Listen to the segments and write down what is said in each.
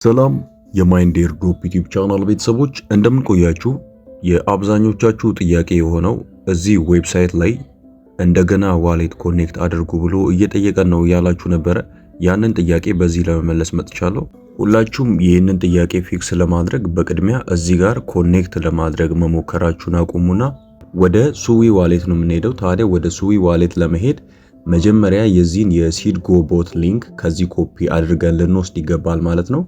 ሰላም የማይንዴር ግሩፕ ዩቲዩብ ቻናል ቤተሰቦች እንደምን ቆያችሁ? የአብዛኞቻችሁ ጥያቄ የሆነው እዚህ ዌብሳይት ላይ እንደገና ዋሌት ኮኔክት አድርጉ ብሎ እየጠየቀን ነው ያላችሁ ነበረ። ያንን ጥያቄ በዚህ ለመመለስ መጥቻለሁ። ሁላችሁም ይህንን ጥያቄ ፊክስ ለማድረግ በቅድሚያ እዚህ ጋር ኮኔክት ለማድረግ መሞከራችሁን አቁሙና ወደ ሱዊ ዋሌት ነው የምንሄደው። ታዲያ ወደ ሱዊ ዋሌት ለመሄድ መጀመሪያ የዚህን የሲድጎ ቦት ሊንክ ከዚህ ኮፒ አድርገን ልንወስድ ይገባል ማለት ነው።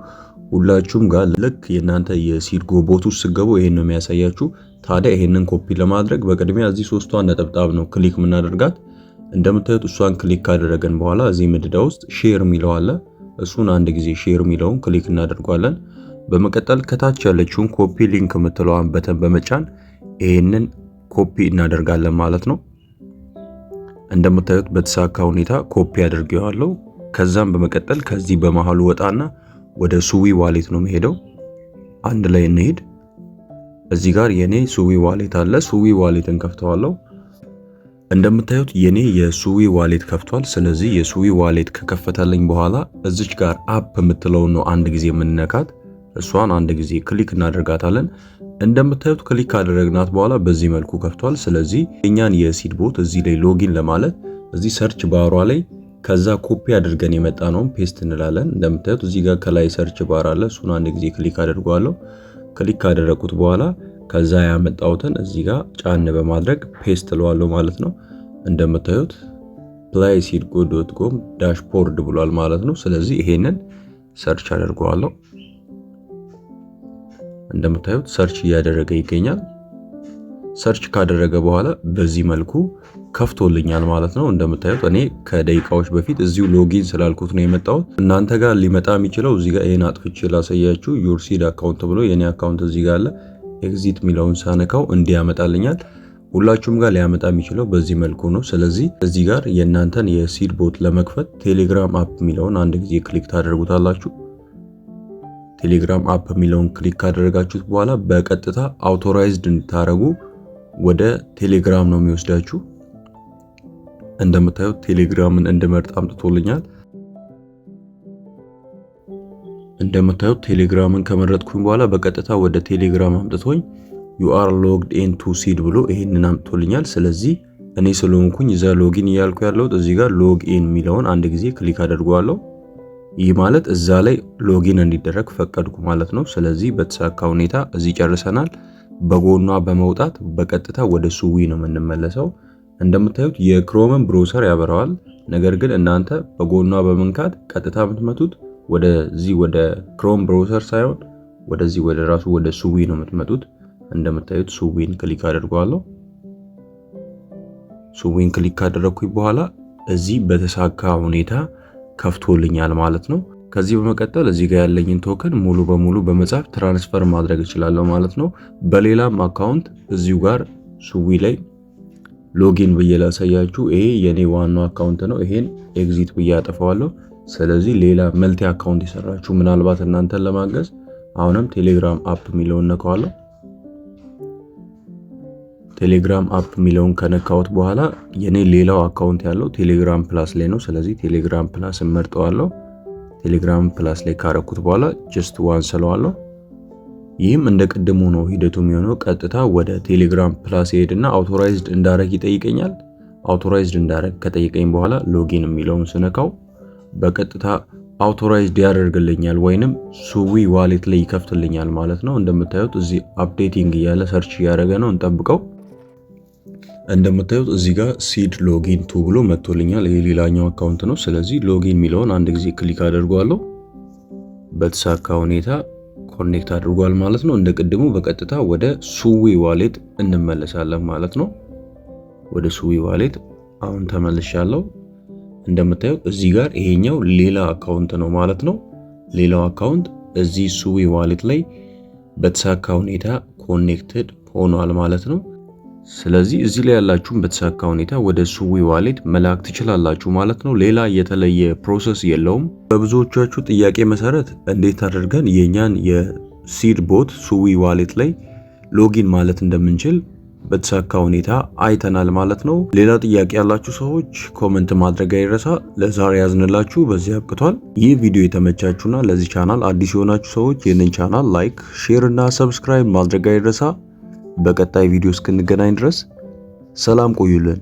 ሁላችሁም ጋር ልክ የእናንተ የሲድጎ ቦት ውስጥ ስገቡ ይሄን ነው የሚያሳያችሁ። ታዲያ ይሄንን ኮፒ ለማድረግ በቅድሚያ እዚህ ሶስቷን ነጠብጣብ ነው ክሊክ የምናደርጋት። እንደምታዩት እሷን ክሊክ ካደረገን በኋላ እዚህ ምድዳ ውስጥ ሼር የሚለው አለ። እሱን አንድ ጊዜ ሼር የሚለውን ክሊክ እናደርጋለን። በመቀጠል ከታች ያለችውን ኮፒ ሊንክ የምትለዋን በተን በመጫን ይሄንን ኮፒ እናደርጋለን ማለት ነው። እንደምታዩት በተሳካ ሁኔታ ኮፒ አድርጌዋለሁ። ከዛም በመቀጠል ከዚህ በመሃሉ ወጣና ወደ ሱዊ ዋሌት ነው የምሄደው። አንድ ላይ እንሄድ። እዚህ ጋር የኔ ሱዊ ዋሌት አለ። ሱዊ ዋሌትን ከፍተዋለሁ። እንደምታዩት የኔ የሱዊ ዋሌት ከፍቷል። ስለዚህ የሱዊ ዋሌት ከከፈተልኝ በኋላ እዚች ጋር አፕ የምትለው ነው አንድ ጊዜ የምንነካት። እሷን አንድ ጊዜ ክሊክ እናደርጋታለን። እንደምታዩት ክሊክ ካደረግናት በኋላ በዚህ መልኩ ከፍቷል። ስለዚህ እኛን የሲድ ቦት እዚህ ላይ ሎጊን ለማለት እዚህ ሰርች ባሯ ላይ ከዛ ኮፒ አድርገን የመጣነውን ፔስት እንላለን። እንደምታዩት እዚህ ጋር ከላይ ሰርች ባር አለ። እሱን አንድ ጊዜ ክሊክ አድርጓለሁ። ክሊክ ካደረኩት በኋላ ከዛ ያመጣሁትን እዚህ ጋር ጫን በማድረግ ፔስት እለዋለሁ ማለት ነው። እንደምታዩት playseedgo.com ዳሽቦርድ ብሏል ማለት ነው። ስለዚህ ይሄንን ሰርች አደርገዋለሁ። እንደምታዩት ሰርች እያደረገ ይገኛል። ሰርች ካደረገ በኋላ በዚህ መልኩ ከፍቶልኛል ማለት ነው። እንደምታዩት እኔ ከደቂቃዎች በፊት እዚሁ ሎጊን ስላልኩት ነው የመጣሁት። እናንተ ጋር ሊመጣ የሚችለው እዚህ ጋር ይሄን አጥፍቼ ላሳያችሁ። ዩር ሲድ አካውንት ብሎ የኔ አካውንት እዚህ ጋር አለ። ኤግዚት ሚለውን ሳነካው እንዲያመጣልኛል። ሁላችሁም ጋር ሊያመጣ የሚችለው በዚህ መልኩ ነው። ስለዚህ እዚህ ጋር የእናንተን የሲድ ቦት ለመክፈት ቴሌግራም አፕ ሚለውን አንድ ጊዜ ክሊክ ታደርጉታላችሁ። ቴሌግራም አፕ ሚለውን ክሊክ ካደረጋችሁት በኋላ በቀጥታ አውቶራይዝድ እንድታረጉ ወደ ቴሌግራም ነው የሚወስዳችሁ። እንደምታዩት ቴሌግራምን እንድመርጥ አምጥቶልኛል። እንደምታዩት ቴሌግራምን ከመረጥኩኝ በኋላ በቀጥታ ወደ ቴሌግራም አምጥቶኝ you are logged into seed ብሎ ይሄንን አምጥቶልኛል። ስለዚህ እኔ ስለሆንኩኝ እዛ ሎጊን እያልኩ ያለሁት እዚህ ጋር ሎጊን ሚለውን አንድ ጊዜ ክሊክ አደርጋለሁ። ይህ ማለት እዛ ላይ ሎጊን እንዲደረግ ፈቀድኩ ማለት ነው። ስለዚህ በተሳካ ሁኔታ እዚህ ጨርሰናል። በጎኗ በመውጣት በቀጥታ ወደ ሱዊ ነው የምንመለሰው። እንደምታዩት የክሮምን ብሮሰር ያበራዋል። ነገር ግን እናንተ በጎኗ በመንካት ቀጥታ የምትመጡት ወደዚህ ወደ ክሮም ብሮሰር ሳይሆን ወደዚህ ወደ ራሱ ወደ ሱዊ ነው የምትመጡት። እንደምታዩት ሱዊን ክሊክ አድርጓለሁ። ሱዊን ክሊክ ካደረኩኝ በኋላ እዚህ በተሳካ ሁኔታ ከፍቶልኛል ማለት ነው። ከዚህ በመቀጠል እዚህ ጋር ያለኝን ቶከን ሙሉ በሙሉ በመጻፍ ትራንስፈር ማድረግ እችላለሁ ማለት ነው። በሌላም አካውንት እዚሁ ጋር ሱዊ ላይ ሎጊን ብዬ ላሳያችሁ። ይሄ የኔ ዋናው አካውንት ነው። ይሄን ኤግዚት ብዬ አጠፋዋለሁ። ስለዚህ ሌላ መልቲ አካውንት የሰራችሁ ምናልባት እናንተን ለማገዝ አሁንም ቴሌግራም አፕ ሚለውን ነካዋለሁ። ቴሌግራም አፕ ሚለውን ከነካውት በኋላ የኔ ሌላው አካውንት ያለው ቴሌግራም ፕላስ ላይ ነው። ስለዚህ ቴሌግራም ፕላስ መርጠዋለሁ። ቴሌግራም ፕላስ ላይ ካረኩት በኋላ ጀስት ዋን ስለዋለሁ። ይህም እንደ ቅድሙ ነው ሂደቱ የሚሆነው። ቀጥታ ወደ ቴሌግራም ፕላስ ሄድና አውቶራይዝድ እንዳረግ ይጠይቀኛል። አውቶራይዝድ እንዳረግ ከጠይቀኝ በኋላ ሎጊን የሚለውን ስነካው በቀጥታ አውቶራይዝድ ያደርግልኛል ወይንም ሱዊ ዋሌት ላይ ይከፍትልኛል ማለት ነው። እንደምታዩት እዚህ አፕዴቲንግ እያለ ሰርች እያደረገ ነው። እንጠብቀው። እንደምታዩት እዚህ ጋር ሲድ ሎጊን ቱ ብሎ መጥቶልኛል። ይሄ ሌላኛው አካውንት ነው። ስለዚህ ሎጊን የሚለውን አንድ ጊዜ ክሊክ አድርጓለሁ። በተሳካ ሁኔታ ኮኔክት አድርጓል ማለት ነው። እንደቀድሞ በቀጥታ ወደ ሱዊ ዋሌት እንመለሳለን ማለት ነው። ወደ ሱዊ ዋሌት አሁን ተመልሻለሁ። እንደምታዩት እዚህ ጋር ይሄኛው ሌላ አካውንት ነው ማለት ነው። ሌላው አካውንት እዚህ ሱዊ ዋሌት ላይ በተሳካ ሁኔታ ኮኔክትድ ሆኗል ማለት ነው። ስለዚህ እዚህ ላይ ያላችሁን በተሳካ ሁኔታ ወደ ሱዊ ዋሌት መላክ ትችላላችሁ ማለት ነው። ሌላ የተለየ ፕሮሰስ የለውም። በብዙዎቻችሁ ጥያቄ መሰረት እንዴት አድርገን የኛን የሲድ ቦት ሱዊ ዋሌት ላይ ሎጊን ማለት እንደምንችል በተሳካ ሁኔታ አይተናል ማለት ነው። ሌላ ጥያቄ ያላችሁ ሰዎች ኮመንት ማድረግ አይረሳ። ለዛሬ ያዝንላችሁ በዚህ አብቅቷል። ይህ ቪዲዮ የተመቻችሁና ለዚህ ቻናል አዲስ የሆናችሁ ሰዎች ይህንን ቻናል ላይክ፣ ሼር እና ሰብስክራይብ ማድረግ አይረሳ። በቀጣይ ቪዲዮ እስክንገናኝ ድረስ ሰላም ቆዩልን።